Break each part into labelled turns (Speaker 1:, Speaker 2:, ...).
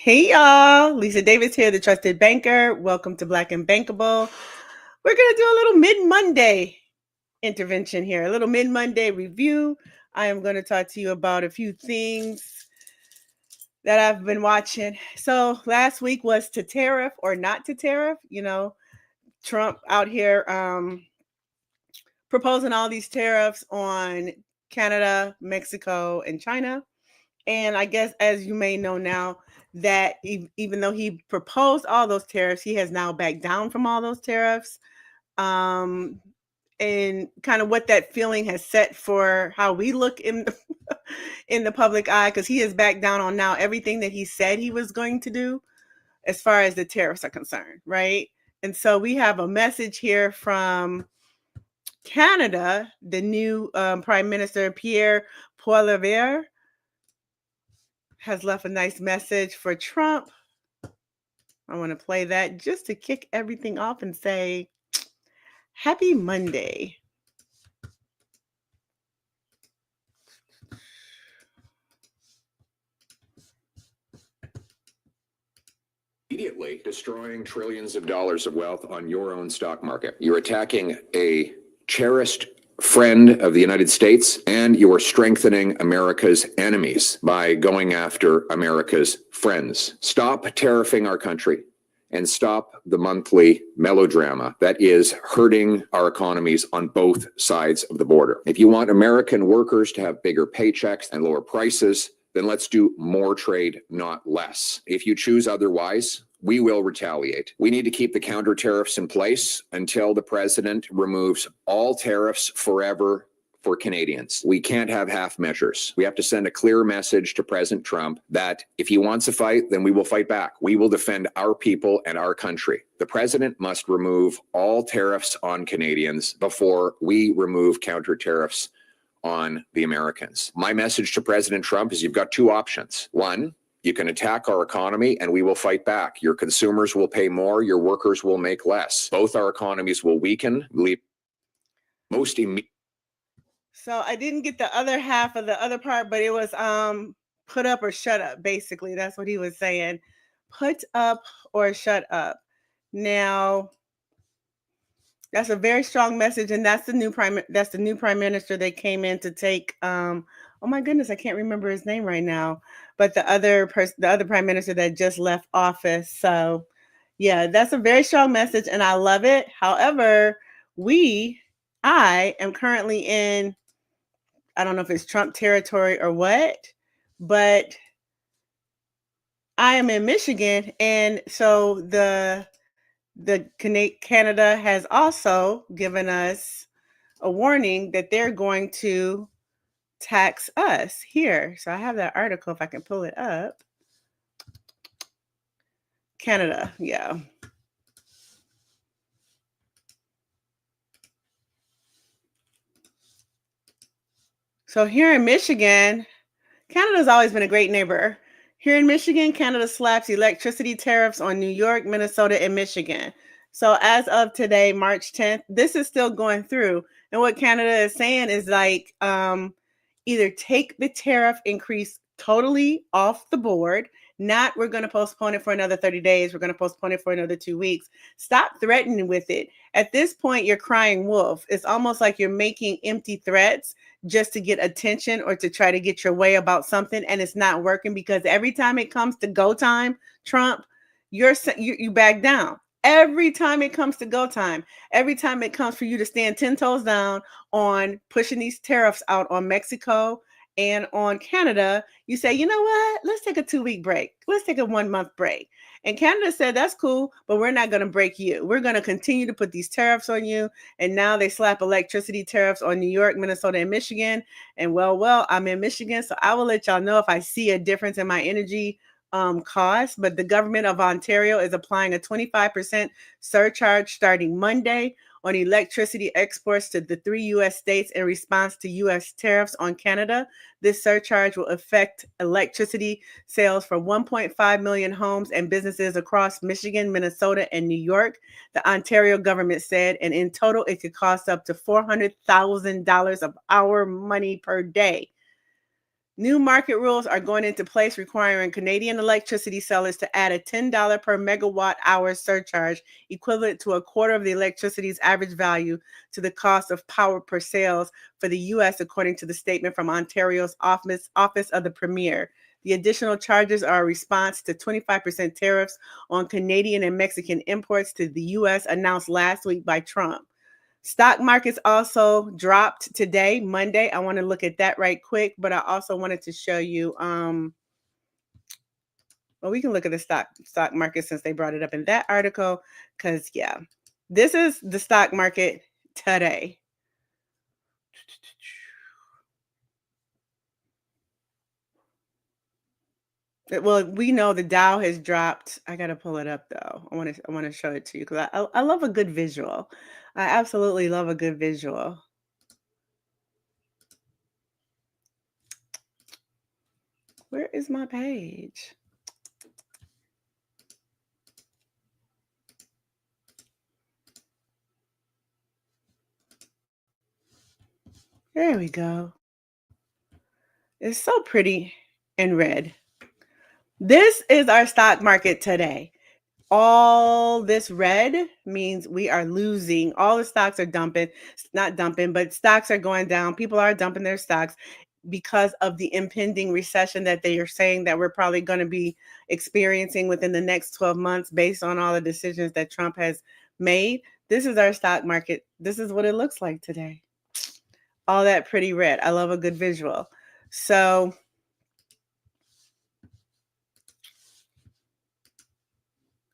Speaker 1: Hey y'all, Lisa Davis here, the trusted banker. Welcome to Black and Bankable. We're going to do a little mid-Monday intervention here, a little mid-Monday review. I am going to talk to you about a few things that I've been watching. So last week was to tariff or not to tariff. Trump out here proposing all these tariffs on Canada, Mexico, and China. And I guess, as you may know now, that even though he proposed all those tariffs, he has now backed down from all those tariffs. And kind of what that feeling has set for how we look in in the public eye, because he has backed down on now everything that he said he was going to do as far as the tariffs are concerned, right? And so we have a message here from Canada. The new Prime Minister, Pierre Poilievre, has left a nice message for Trump. I want to play that just to kick everything off and say, Happy Monday.
Speaker 2: Immediately destroying trillions of dollars of wealth on your own stock market. You're attacking a cherished friend of the United States, and you are strengthening America's enemies by going after America's friends. Stop tariffing our country and stop the monthly melodrama that is hurting our economies on both sides of the border. If you want American workers to have bigger paychecks and lower prices, then let's do more trade, not less. If you choose otherwise, we will retaliate. We need to keep the counter tariffs in place until the president removes all tariffs forever for Canadians. We can't have half measures. We have to send a clear message to President Trump that if he wants to fight, then we will fight back. We will defend our people and our country. The president must remove all tariffs on Canadians before we remove counter tariffs on the Americans. My message to President Trump is you've got two options. One, you can attack our economy and we will fight back. Your consumers will pay more, your workers will make less. Both our economies will weaken. Most immediately.
Speaker 1: So I didn't get the other half of the other part, but it was put up or shut up, basically. That's what he was saying. Put up or shut up. Now, that's a very strong message, and that's the new prime minister that came in to take oh my goodness, I can't remember his name right now, but the other prime minister that just left office. So yeah, that's a very strong message and I love it. However, I am currently in, I don't know if it's Trump territory or what, but I am in Michigan, and so Canada has also given us a warning that they're going to tax us here. So I have that article if I can pull it up. Canada, yeah. So here in Michigan, Canada's always been a great neighbor. Here in Michigan, Canada slaps electricity tariffs on New York, Minnesota, and Michigan. So as of today, March 10th, this is still going through. And what Canada is saying is like, either take the tariff increase totally off the board, not we're going to postpone it for another 30 days, we're going to postpone it for another 2 weeks. Stop threatening with it. At this point, you're crying wolf. It's almost like you're making empty threats just to get attention or to try to get your way about something, and it's not working, because every time it comes to go time, Trump, you back down. Every time it comes to go time, every time it comes for you to stand 10 toes down on pushing these tariffs out on Mexico and on Canada, you say, you know what? Let's take a 2-week break. Let's take a 1-month break. And Canada said, that's cool, but we're not going to break you. We're going to continue to put these tariffs on you. And now they slap electricity tariffs on New York, Minnesota, and Michigan. And well, I'm in Michigan, so I will let y'all know if I see a difference in my energy cost. But the government of Ontario is applying a 25% surcharge starting Monday on electricity exports to the 3 U.S. states in response to U.S. tariffs on Canada. This surcharge will affect electricity sales for 1.5 million homes and businesses across Michigan, Minnesota, and New York, the Ontario government said, and in total, it could cost up to $400,000 of our money per day. New market rules are going into place requiring Canadian electricity sellers to add a $10 per megawatt hour surcharge, equivalent to a quarter of the electricity's average value, to the cost of power per sales for the U.S., according to the statement from Ontario's Office of the Premier. The additional charges are a response to 25% tariffs on Canadian and Mexican imports to the U.S. announced last week by Trump. Stock markets also dropped today, Monday. I want to look at that right quick, but I also wanted to show you, well, we can look at the stock market since they brought it up in that article, because, yeah, this is the stock market today. Well, we know the Dow has dropped. I got to pull it up, though. I want to show it to you because I love a good visual. I absolutely love a good visual. Where is my page? There we go. It's so pretty and red. This is our stock market today. All this red means we are losing. All the stocks are dumping, not dumping, but stocks are going down. People are dumping their stocks because of the impending recession that they are saying that we're probably going to be experiencing within the next 12 months based on all the decisions that Trump has made. This is our stock market. This is what it looks like today. All that pretty red. I love a good visual. So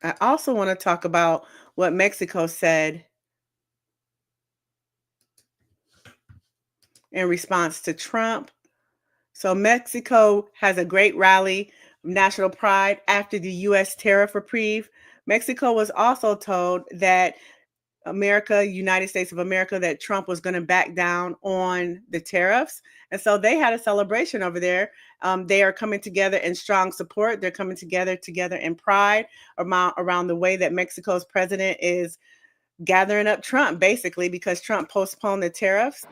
Speaker 1: I also want to talk about what Mexico said in response to Trump. So Mexico has a great rally of national pride after the U.S. tariff reprieve. Mexico was also told that United States of America, that Trump was going to back down on the tariffs. And so they had a celebration over there. They are coming together in strong support. They're coming together in pride around the way that Mexico's president is gathering up Trump, basically, because Trump postponed the tariffs.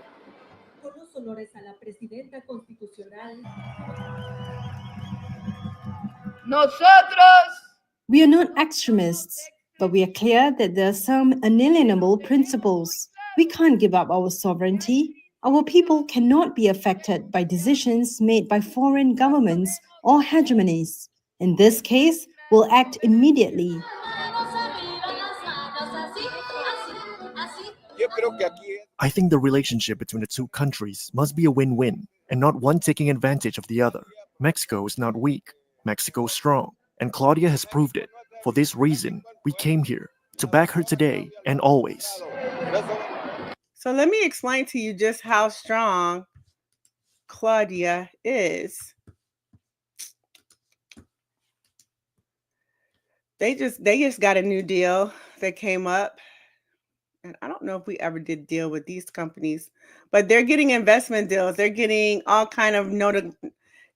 Speaker 3: We are not extremists, but we are clear that there are some unalienable principles. We can't give up our sovereignty. Our people cannot be affected by decisions made by foreign governments or hegemonies. In this case, we'll act immediately.
Speaker 4: I think the relationship between the two countries must be a win-win, and not one taking advantage of the other. Mexico is not weak. Mexico is strong, and Claudia has proved it. For this reason, we came here to back her today and always.
Speaker 1: So let me explain to you just how strong Claudia is. They just got a new deal that came up. And I don't know if we ever did deal with these companies, but they're getting investment deals. They're getting all kind of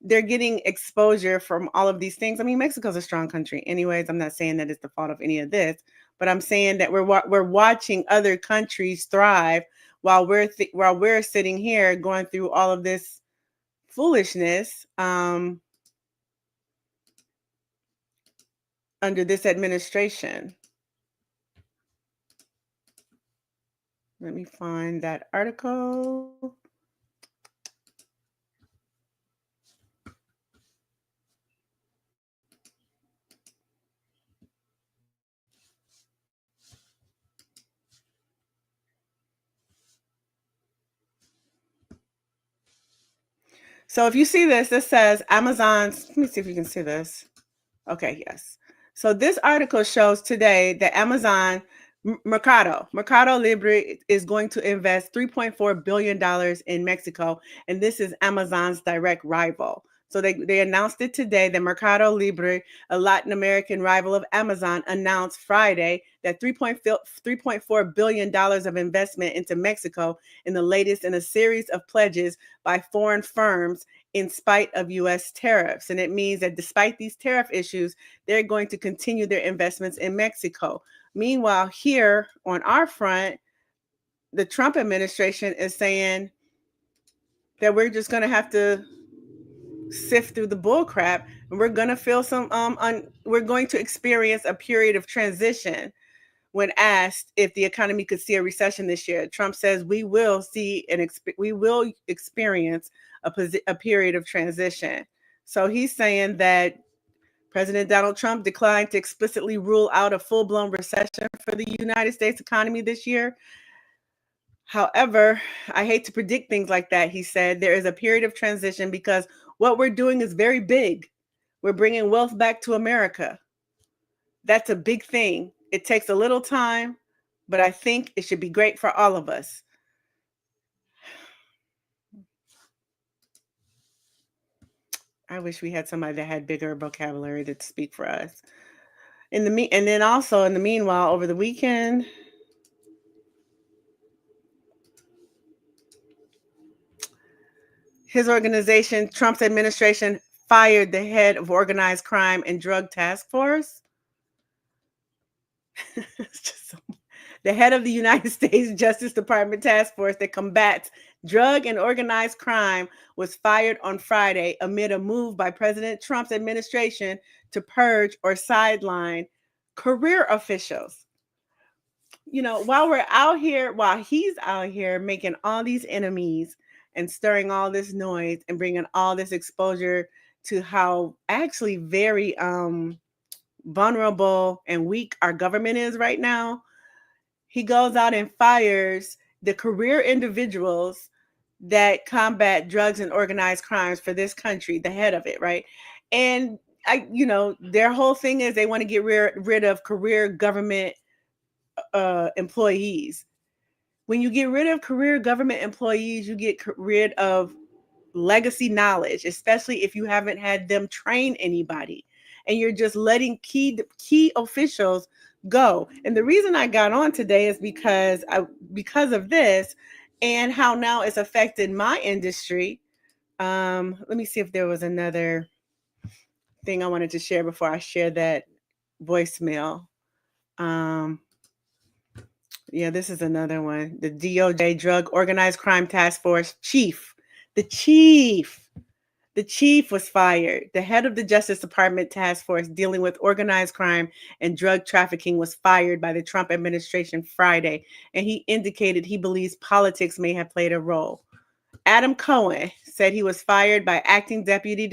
Speaker 1: they're getting exposure from all of these things. I mean, Mexico's a strong country anyways. I'm not saying that it's the fault of any of this, but I'm saying that we're watching other countries thrive while we're sitting here going through all of this foolishness under this administration. Let me find that article. So if you see this says Amazon's, let me see if you can see this. Okay, yes. So this article shows today that Amazon, Mercado Libre is going to invest $3.4 billion in Mexico, and this is Amazon's direct rival. So they announced it today that Mercado Libre, a Latin American rival of Amazon, announced Friday that $3.4 billion of investment into Mexico in the latest in a series of pledges by foreign firms in spite of U.S. tariffs. And it means that despite these tariff issues, they're going to continue their investments in Mexico. Meanwhile, here on our front, the Trump administration is saying that we're just going to have to sift through the bull crap, and we're going to feel some we're going to experience a period of transition. When asked if the economy could see a recession this year, Trump says we will experience a period of transition. So he's saying that President Donald Trump declined to explicitly rule out a full-blown recession for the United States economy this year. However, I hate to predict things like that, he said. There is a period of transition because what we're doing is very big. We're bringing wealth back to America. That's a big thing. It takes a little time, but I think it should be great for all of us. I wish we had somebody that had bigger vocabulary to speak for us. And then also in the meanwhile, over the weekend, his organization, Trump's administration, fired the head of organized crime and drug task force. The head of the United States Justice Department task force that combats drug and organized crime was fired on Friday amid a move by President Trump's administration to purge or sideline career officials. You know, while he's out here making all these enemies and stirring all this noise and bringing all this exposure to how actually very vulnerable and weak our government is right now, he goes out and fires the career individuals that combat drugs and organized crimes for this country, the head of it, right? And their whole thing is they want to get rid of career government employees. When you get rid of career government employees, you get rid of legacy knowledge, especially if you haven't had them train anybody, and you're just letting key officials go. And the reason I got on today is because of this and how now it's affected my industry. Let me see if there was another thing I wanted to share before I share that voicemail. Yeah, this is another one. The DOJ Drug Organized Crime Task Force chief. The chief was fired. The head of the Justice Department task force dealing with organized crime and drug trafficking was fired by the Trump administration Friday, and he indicated he believes politics may have played a role. Adam Cohen said he was fired by acting deputy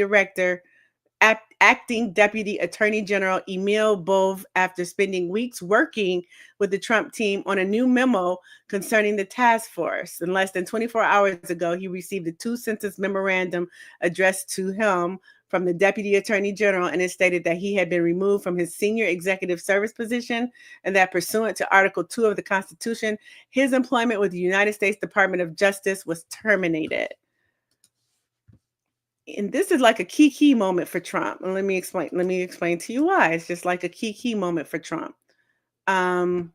Speaker 1: attorney general Emil Bove after spending weeks working with the Trump team on a new memo concerning the task force. And less than 24 hours ago, he received a 2-sentence memorandum addressed to him from the deputy attorney general, and it stated that he had been removed from his senior executive service position and that pursuant to Article 2 of the Constitution, his employment with the United States Department of Justice was terminated. And this is like a key moment for Trump. And let me explain to you why. It's just like a key moment for Trump. Because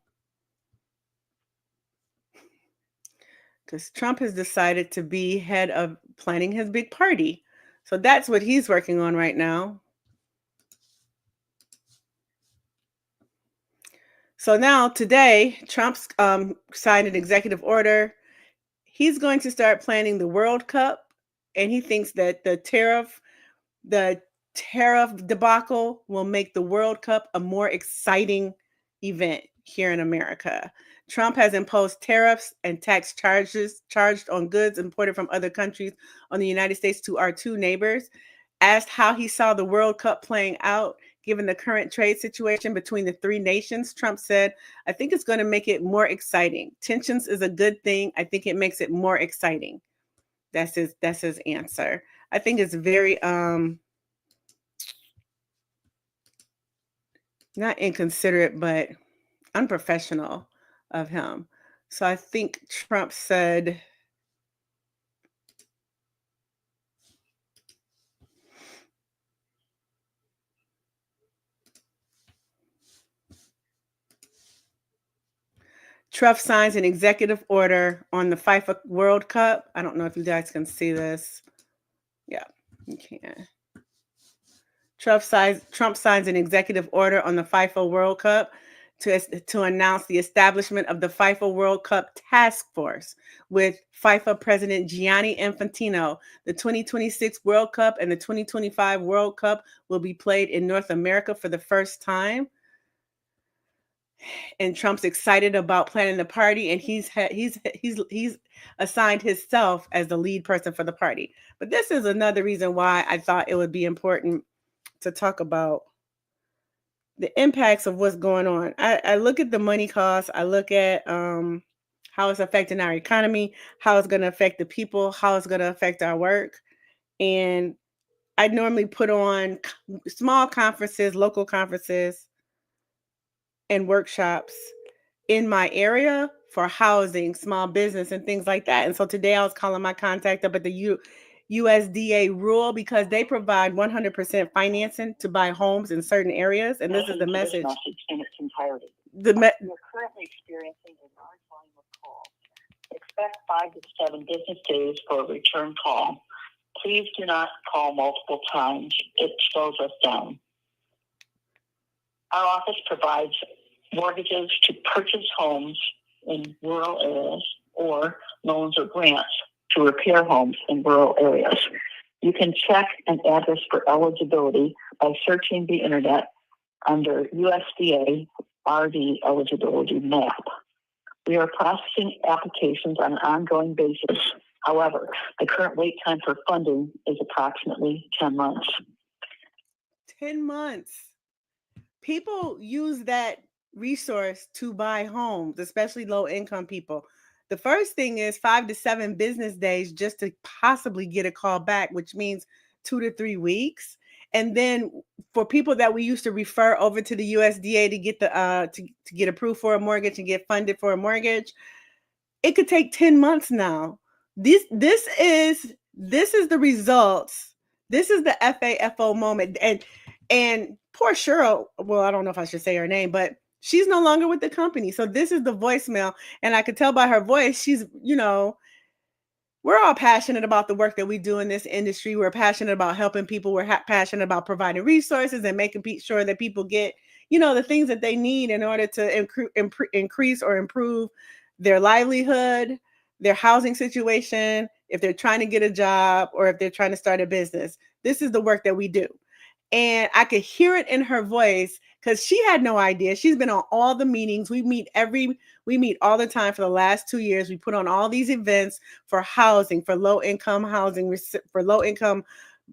Speaker 1: Trump has decided to be head of planning his big party. So that's what he's working on right now. So now today, Trump's signed an executive order. He's going to start planning the World Cup. And he thinks that the tariff debacle will make the World Cup a more exciting event here in America. Trump has imposed tariffs and tax charges charged on goods imported from other countries on the United States to our two neighbors. Asked how he saw the World Cup playing out, given the current trade situation between the three nations, Trump said, "I think it's going to make it more exciting. Tensions is a good thing. I think it makes it more exciting." That's his answer. I think it's very not inconsiderate, but unprofessional of him. So I think Trump said, Trump signs an executive order on the FAFO World Cup. I don't know if you guys can see this. Yeah, you can. Trump signs an executive order on the FAFO World Cup. to announce the establishment of the FIFA World Cup Task Force with FIFA President Gianni Infantino. The 2026 World Cup and the 2025 World Cup will be played in North America for the first time. And Trump's excited about planning the party, and he's assigned himself as the lead person for the party. But this is another reason why I thought it would be important to talk about the impacts of what's going on. I look at the money costs. I look at how it's affecting our economy, how it's going to affect the people, how it's going to affect our work. And I normally put on small conferences, local conferences, and workshops in my area for housing, small business, and things like that. And so today I was calling my contact up at the USDA rule because they provide 100% financing to buy homes in certain areas. And this is the message.
Speaker 5: In its entirety.
Speaker 1: You're
Speaker 5: currently experiencing a large volume of calls. Expect 5 to 7 business days for a return call. Please do not call multiple times. It slows us down. Our office provides mortgages to purchase homes in rural areas or loans or grants to repair homes in rural areas. You can check an address for eligibility by searching the internet under USDA RD eligibility map. We are processing applications on an ongoing basis. However, the current wait time for funding is approximately 10 months.
Speaker 1: 10 months. People use that resource to buy homes, especially low-income people. The first thing is 5 to 7 business days just to possibly get a call back, which means 2 to 3 weeks. And then for people that we used to refer over to the USDA to get the to get approved for a mortgage and get funded for a mortgage, it could take 10 months now. This is the results. This is the FAFO moment. And poor Cheryl, well, I don't know if I should say her name, but she's no longer with the company. So this is the voicemail. And I could tell by her voice, she's, we're all passionate about the work that we do in this industry. We're passionate about helping people. We're passionate about providing resources and making sure that people get, the things that they need in order to increase or improve their livelihood, their housing situation, if they're trying to get a job or if they're trying to start a business. This is the work that we do. And I could hear it in her voice because she had no idea. She's been on all the meetings. We meet all the time for the last 2 years. We put on all these events for housing, for low-income housing, for low-income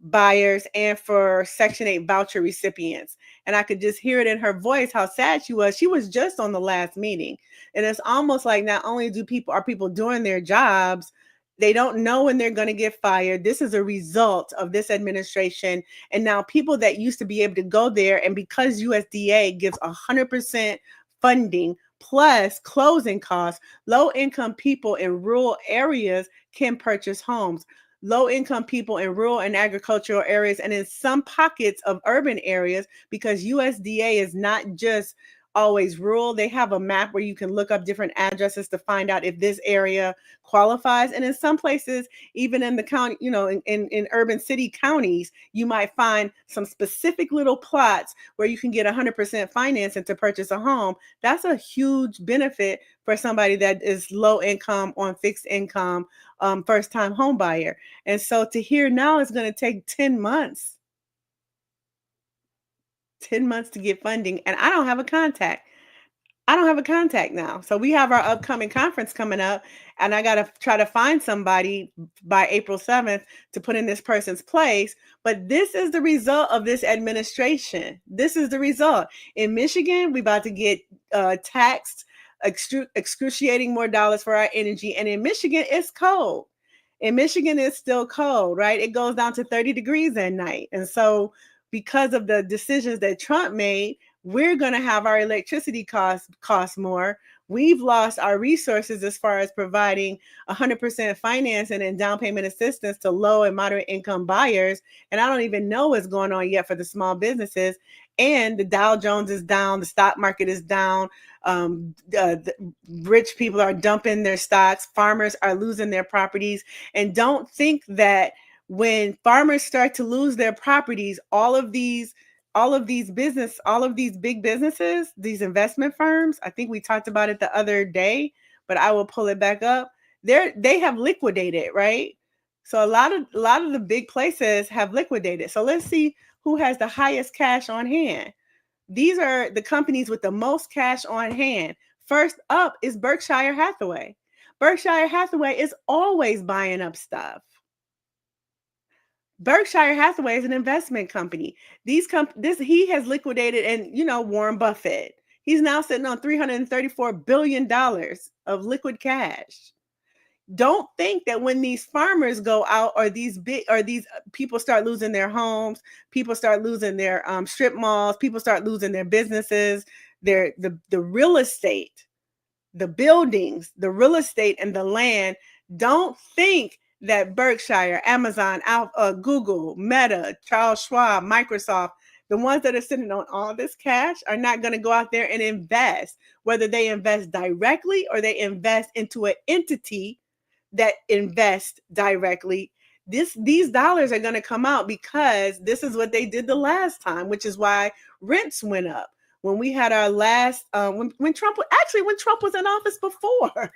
Speaker 1: buyers, and for Section 8 voucher recipients. And I could just hear it in her voice how sad she was. She was just on the last meeting. And it's almost like not only are people doing their jobs, they don't know when they're going to get fired. This is a result of this administration. And now people that used to be able to go there, and because USDA gives 100% funding plus closing costs, low-income people in rural areas can purchase homes. Low-income people in rural and agricultural areas, and in some pockets of urban areas, because USDA is not just always rural. They have a map where you can look up different addresses to find out if this area qualifies. And in some places, even in the county, in urban city counties, you might find some specific little plots where you can get 100% financing to purchase a home. That's a huge benefit for somebody that is low income, on fixed income, first time home buyer. And so to hear now it's going to take 10 months. 10 months to get funding, and I don't have a contact. Now. So we have our upcoming conference coming up, and I got to try to find somebody by April 7th to put in this person's place. But this is the result of this administration. This is the result. In Michigan, we're about to get taxed excruciating more dollars for our energy. And in Michigan, it's cold. In Michigan, it's still cold, right? It goes down to 30 degrees at night. And so because of the decisions that Trump made, we're going to have our electricity cost more. We've lost our resources as far as providing 100% financing and down payment assistance to low and moderate income buyers. And I don't even know what's going on yet for the small businesses. And the Dow Jones is down. The stock market is down. The rich people are dumping their stocks. Farmers are losing their properties. And don't think that when farmers start to lose their properties, all of these all of these big businesses, these investment firms, I think we talked about it the other day, but I will pull it back up. They have liquidated, right? So a lot of the big places have liquidated. So let's see who has the highest cash on hand. These are the companies with the most cash on hand. First up is Berkshire Hathaway. Berkshire Hathaway is always buying up stuff. Berkshire Hathaway is an investment company. He has liquidated, and Warren Buffett. He's now sitting on $334 billion of liquid cash. Don't think that when these farmers go out, or these people start losing their homes, people start losing their strip malls, people start losing their businesses, the real estate, the buildings, the real estate, and the land. Don't think that Berkshire, Amazon, Google, Meta, Charles Schwab, Microsoft, the ones that are sitting on all this cash, are not going to go out there and invest, whether they invest directly or they invest into an entity that invest directly. These dollars are going to come out, because this is what they did the last time, which is why rents went up. When we had our last, when Trump was in office before,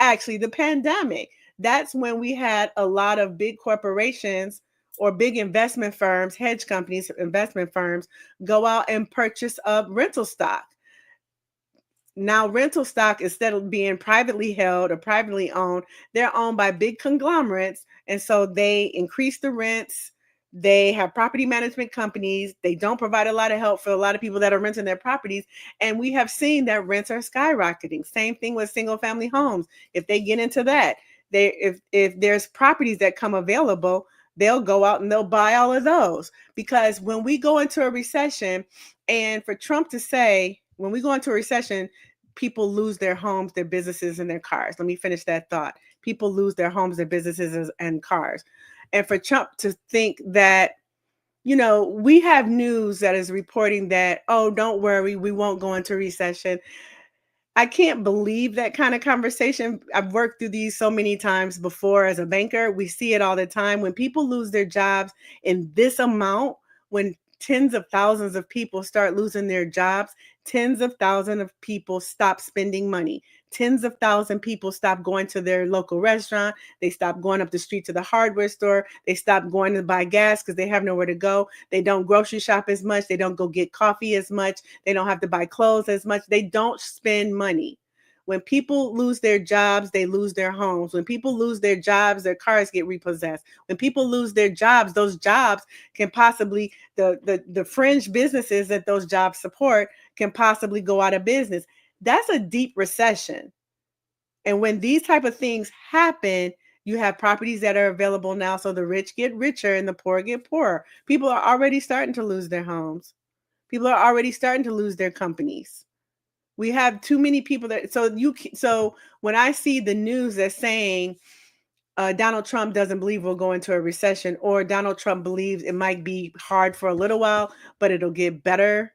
Speaker 1: actually the pandemic, that's when we had a lot of big corporations or big investment firms, hedge companies, investment firms, go out and purchase up rental stock. Now, rental stock, instead of being privately held or privately owned, they're owned by big conglomerates. And so they increase the rents. They have property management companies. They don't provide a lot of help for a lot of people that are renting their properties. And we have seen that rents are skyrocketing. Same thing with single family homes. If they get into that, if there's properties that come available, they'll go out and they'll buy all of those. Because when we go into a recession, and for Trump to say, when we go into a recession, people lose their homes, their businesses, and their cars. Let me finish that thought. People lose their homes, their businesses, and cars. And for Trump to think that, we have news that is reporting that, oh, don't worry, we won't go into recession. I can't believe that kind of conversation. I've worked through these so many times before as a banker. We see it all the time. When people lose their jobs in this amount, when tens of thousands of people start losing their jobs, tens of thousands of people stop spending money. Tens of thousands of people stop going to their local restaurant. They stop going up the street to the hardware store. They stop going to buy gas because they have nowhere to go. They don't grocery shop as much. They don't go get coffee as much. They don't have to buy clothes as much. They don't spend money. When people lose their jobs, they lose their homes. When people lose their jobs, their cars get repossessed. When people lose their jobs, those jobs can possibly, the fringe businesses that those jobs support can possibly go out of business. That's a deep recession. And when these type of things happen, you have properties that are available now. So the rich get richer and the poor get poorer. People are already starting to lose their homes. People are already starting to lose their companies. We have too many people so when I see the news that's saying Donald Trump doesn't believe we'll go into a recession, or Donald Trump believes it might be hard for a little while, but it'll get better.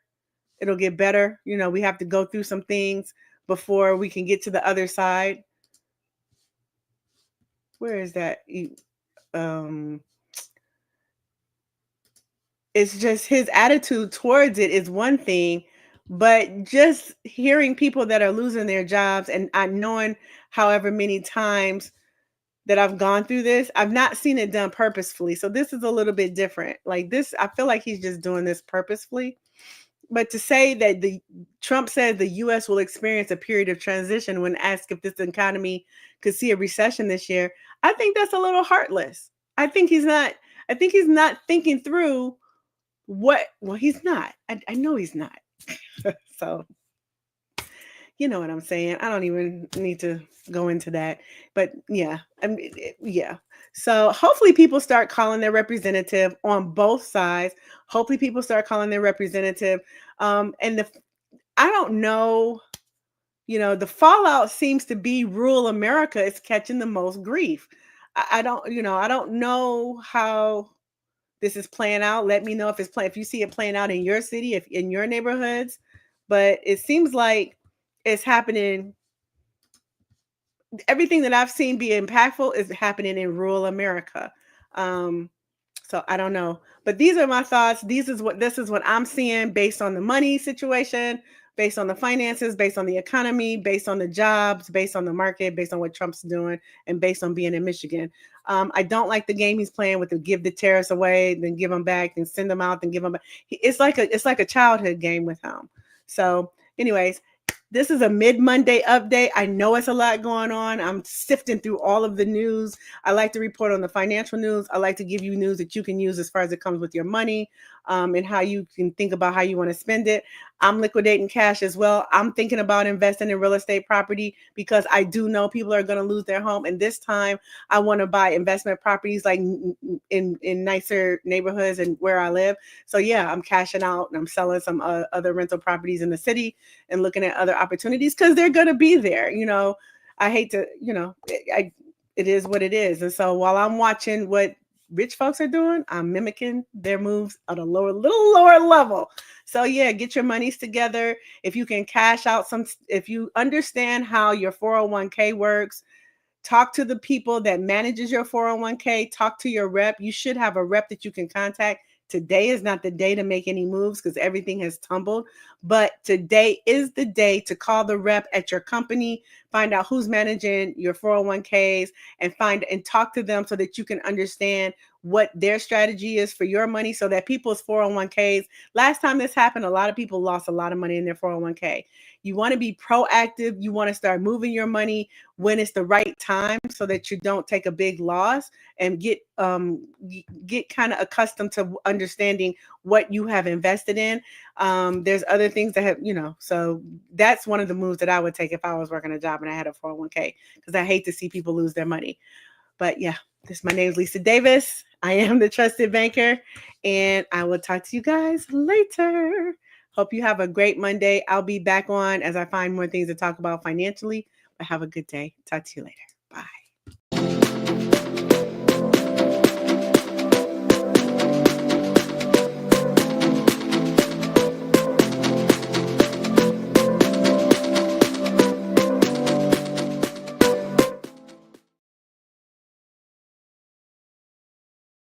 Speaker 1: It'll get better. We have to go through some things before we can get to the other side. Where is that? It's just his attitude towards it is one thing, but just hearing people that are losing their jobs, and I'm knowing however many times that I've gone through this, I've not seen it done purposefully. So this is a little bit different. Like this, I feel like he's just doing this purposefully. But to say that Trump says the U.S. will experience a period of transition when asked if this economy could see a recession this year, I think that's a little heartless. I think he's not thinking through he's not. I know he's not. So, you know what I'm saying? I don't even need to go into that. But yeah, yeah. So hopefully people start calling their representative on both sides. Hopefully people start calling their representative. I don't know, the fallout seems to be rural America is catching the most grief. I don't know how this is playing out. Let me know if you see it playing out in your city, if in your neighborhoods. But it seems like it's happening. Everything that I've seen be impactful is happening in rural America. So I don't know, but these are my thoughts. This is what I'm seeing based on the money situation, based on the finances, based on the economy, based on the jobs, based on the market, based on what Trump's doing, and based on being in Michigan. I don't like the game he's playing with the give the tariffs away, then give them back, and send them out, then give them back. It's like a childhood game with him. So, anyways, this is a mid-Monday update. I know it's a lot going on. I'm sifting through all of the news. I like to report on the financial news. I like to give you news that you can use as far as it comes with your money, and how you can think about how you want to spend it. I'm liquidating cash as well. I'm thinking about investing in real estate property because I do know people are going to lose their home. And this time I want to buy investment properties like in nicer neighborhoods and where I live. So yeah, I'm cashing out and I'm selling some other rental properties in the city and looking at other opportunities because they're going to be there. I hate to, it is what it is. And so while I'm watching what rich folks are doing, I'm mimicking their moves at a little lower level. So yeah, get your monies together. If you can cash out if you understand how your 401k works, talk to the people that manages your 401k, talk to your rep. You should have a rep that you can contact. Today is not the day to make any moves because everything has tumbled, but today is the day to call the rep at your company, find out who's managing your 401ks, and talk to them so that you can understand what their strategy is for your money, so that people's 401ks, last time this happened, a lot of people lost a lot of money in their 401k. You want to be proactive. You want to start moving your money when it's the right time so that you don't take a big loss, and get kind of accustomed to understanding what you have invested in. There's other things that have, so that's one of the moves that I would take if I was working a job and I had a 401k, because I hate to see people lose their money. But yeah, my name is Lisa Davis. I am the Trusted Banker, and I will talk to you guys later. Hope you have a great Monday. I'll be back on as I find more things to talk about financially, but have a good day. Talk to you later. Bye.